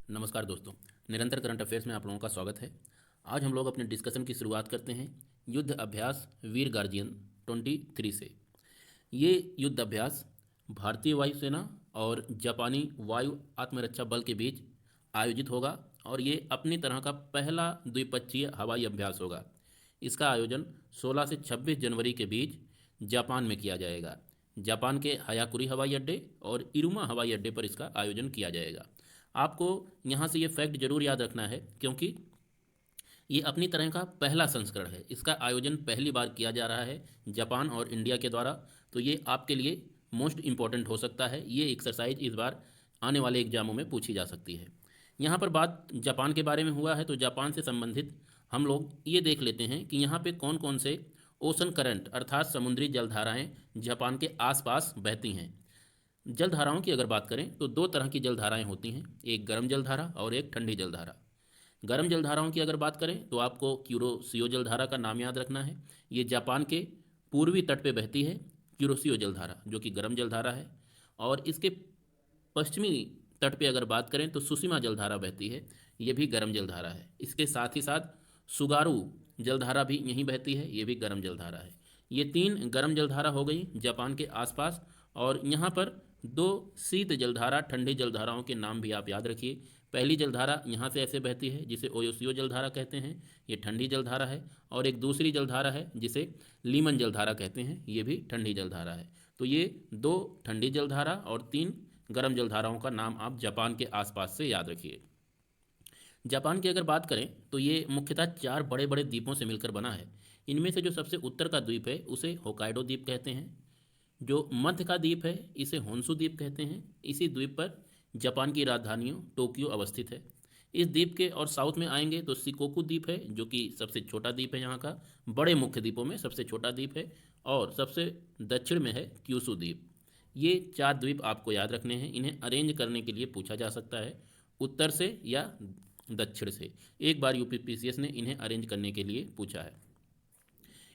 नमस्कार दोस्तों, निरंतर करंट अफेयर्स में आप लोगों का स्वागत है। आज हम लोग अपने डिस्कशन की शुरुआत करते हैं युद्ध अभ्यास वीर गार्जियन 23 से। ये युद्ध अभ्यास भारतीय वायुसेना और जापानी वायु आत्मरक्षा बल के बीच आयोजित होगा और ये अपनी तरह का पहला द्विपक्षीय हवाई अभ्यास होगा। इसका आयोजन 16 से 26 जनवरी के बीच जापान में किया जाएगा। जापान के हयाकुरी हवाई अड्डे और इरुमा हवाई अड्डे पर इसका आयोजन किया जाएगा। आपको यहाँ से ये फैक्ट जरूर याद रखना है क्योंकि ये अपनी तरह का पहला संस्करण है। इसका आयोजन पहली बार किया जा रहा है जापान और इंडिया के द्वारा, तो ये आपके लिए मोस्ट इम्पॉर्टेंट हो सकता है। ये एक्सरसाइज इस बार आने वाले एग्जामों में पूछी जा सकती है। यहाँ पर बात जापान के बारे में हुआ है तो जापान से संबंधित हम लोग ये देख लेते हैं कि यहाँ पे कौन कौन से ओशन करंट अर्थात समुद्री जलधाराएं जापान के आसपास बहती हैं। जलधाराओं की अगर बात करें तो दो तरह की जलधाराएं होती हैं, एक गर्म जलधारा और एक ठंडी जलधारा। गर्म जलधाराओं की अगर बात करें तो आपको क्यूरोसियो जलधारा का नाम याद रखना है। ये जापान के पूर्वी तट पे बहती है क्यूरोसियो जलधारा, जो कि गर्म जलधारा है। और इसके पश्चिमी तट पे अगर बात करें तो सुसीमा जलधारा बहती है, ये भी गर्म जलधारा है। इसके साथ ही साथ सुगारू जलधारा भी यहीं बहती है, ये भी गर्म जलधारा है। ये तीन गर्म जलधारा हो गई जापान के आसपास। और यहाँ पर दो शीत जलधारा ठंडी जलधाराओं के नाम भी आप याद रखिए। पहली जलधारा यहाँ से ऐसे बहती है जिसे ओयोसियो जलधारा कहते हैं, ये ठंडी जलधारा है। और एक दूसरी जलधारा है जिसे लीमन जलधारा कहते हैं, ये भी ठंडी जलधारा है। तो ये दो ठंडी जलधारा और तीन गर्म जलधाराओं का नाम आप जापान के आसपास से याद रखिए। जापान की अगर बात करें तो ये मुख्यतः चार बड़े बड़े द्वीपों से मिलकर बना है। इनमें से जो सबसे उत्तर का द्वीप है उसे होकाइडो द्वीप कहते हैं। जो मध्य का द्वीप है इसे होन्सु द्वीप कहते हैं। इसी द्वीप पर जापान की राजधानी टोक्यो अवस्थित है। इस द्वीप के और साउथ में आएंगे तो सिकोकू द्वीप है, जो कि सबसे छोटा द्वीप है, यहाँ का बड़े मुख्य द्वीपों में सबसे छोटा द्वीप है। और सबसे दक्षिण में है क्यूसू द्वीप। ये चार द्वीप आपको याद रखने हैं। इन्हें अरेंज करने के लिए पूछा जा सकता है उत्तर से या दक्षिण से। एक बार यूपीपीसीएस ने इन्हें अरेंज करने के लिए पूछा है।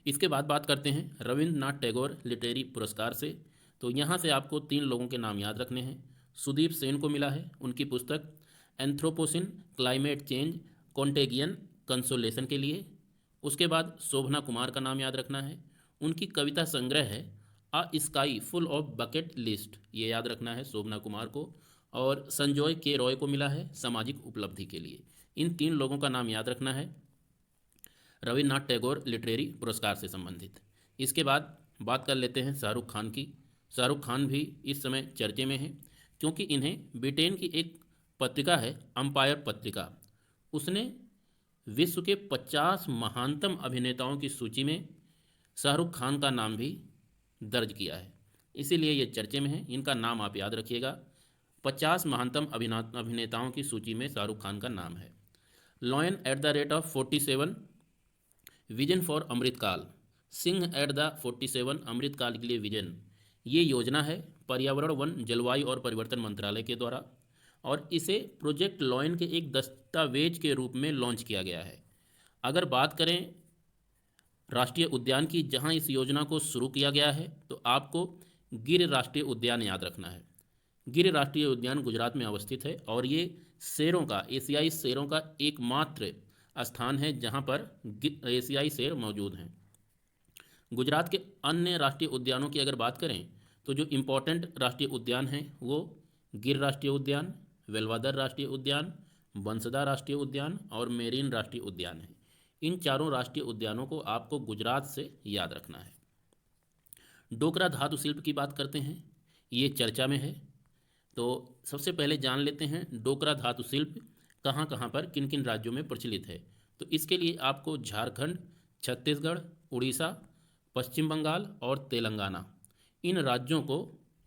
इसके बाद बात करते हैं रविंद्रनाथ टैगोर लिटरेरी पुरस्कार से। तो यहाँ से आपको तीन लोगों के नाम याद रखने हैं। सुदीप सेन को मिला है उनकी पुस्तक एंथ्रोपोसिन क्लाइमेट चेंज कॉन्टेगियन कंसोलेशन के लिए। उसके बाद शोभना कुमार का नाम याद रखना है, उनकी कविता संग्रह है अ sky full of bucket list, ये याद रखना है शोभना कुमार को। और संजय के रॉय को मिला है सामाजिक उपलब्धि के लिए। इन तीन लोगों का नाम याद रखना है रविन्द्रनाथ टैगोर लिटरेरी पुरस्कार से संबंधित। इसके बाद बात कर लेते हैं शाहरुख खान की। शाहरुख खान भी इस समय चर्चे में हैं क्योंकि इन्हें ब्रिटेन की एक पत्रिका है अंपायर पत्रिका, उसने विश्व के 50 महानतम अभिनेताओं की सूची में शाहरुख खान का नाम भी दर्ज किया है, इसीलिए ये चर्चे में है। इनका नाम आप याद रखिएगा। 50 महानतम अभिनेताओं की सूची में शाहरुख खान का नाम है। Lion at the rate of 47, vision for Amritkaal, सिंह एट द 47 अमृतकाल के लिए विजन, ये योजना है पर्यावरण वन जलवायु और परिवर्तन मंत्रालय के द्वारा। और इसे प्रोजेक्ट लॉयन के एक दस्तावेज के रूप में लॉन्च किया गया है। अगर बात करें राष्ट्रीय उद्यान की जहां इस योजना को शुरू किया गया है तो आपको गिर राष्ट्रीय उद्यान याद रखना है। गिर राष्ट्रीय उद्यान गुजरात में अवस्थित है और ये शेरों का, एशियाई शेरों का एकमात्र स्थान है जहां पर एशियाई शेर मौजूद हैं। गुजरात के अन्य राष्ट्रीय उद्यानों की अगर बात करें तो जो इम्पोर्टेंट राष्ट्रीय उद्यान हैं वो गिर राष्ट्रीय उद्यान, वेलवादर राष्ट्रीय उद्यान, बंसदा राष्ट्रीय उद्यान और मेरीन राष्ट्रीय उद्यान है। इन चारों राष्ट्रीय उद्यानों को आपको गुजरात से याद रखना है। डोकरा धातु शिल्प की बात करते हैं, ये चर्चा में है। तो सबसे पहले जान लेते हैं डोकरा धातु शिल्प कहाँ कहाँ पर किन किन राज्यों में प्रचलित है। तो इसके लिए आपको झारखंड, छत्तीसगढ़, उड़ीसा, पश्चिम बंगाल और तेलंगाना, इन राज्यों को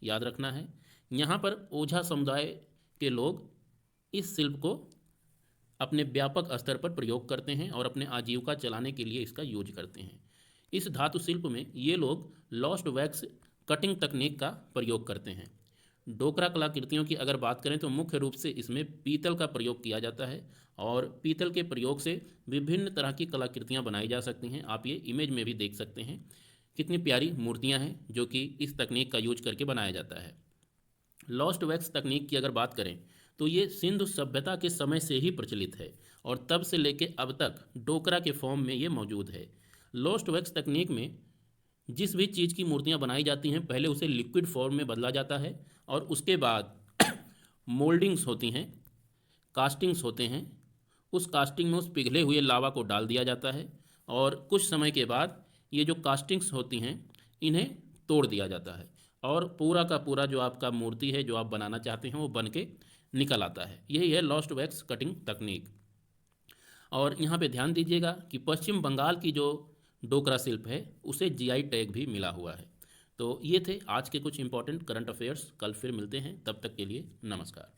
याद रखना है। यहाँ पर ओझा समुदाय के लोग इस शिल्प को अपने व्यापक स्तर पर प्रयोग करते हैं और अपने आजीविका चलाने के लिए इसका यूज करते हैं। इस धातु शिल्प में ये लोग लॉस्ट वैक्स कटिंग तकनीक का प्रयोग करते हैं। डोकरा कलाकृतियों की अगर बात करें तो मुख्य रूप से इसमें पीतल का प्रयोग किया जाता है और पीतल के प्रयोग से विभिन्न तरह की कलाकृतियाँ बनाई जा सकती हैं। आप ये इमेज में भी देख सकते हैं कितनी प्यारी मूर्तियाँ हैं जो कि इस तकनीक का यूज करके बनाया जाता है। लॉस्ट वैक्स तकनीक की अगर बात करें तो ये सिंधु सभ्यता के समय से ही प्रचलित है और तब से लेके अब तक डोकरा के फॉर्म में ये मौजूद है। लॉस्ट वैक्स तकनीक में जिस भी चीज़ की मूर्तियाँ बनाई जाती हैं पहले उसे लिक्विड फॉर्म में बदला जाता है और उसके बाद मोल्डिंग्स होती हैं, कास्टिंग्स होते हैं। उस कास्टिंग में उस पिघले हुए लावा को डाल दिया जाता है और कुछ समय के बाद ये जो कास्टिंग्स होती हैं इन्हें तोड़ दिया जाता है और पूरा का पूरा जो आपका मूर्ति है जो आप बनाना चाहते हैं वो बन के निकल आता है। यही है लॉस्ट वैक्स कटिंग तकनीक। और यहाँ पे ध्यान दीजिएगा कि पश्चिम बंगाल की जो डोकरा शिल्प है उसे जीआई टैग भी मिला हुआ है। तो ये थे आज के कुछ इंपॉर्टेंट करंट अफेयर्स। कल फिर मिलते हैं, तब तक के लिए नमस्कार।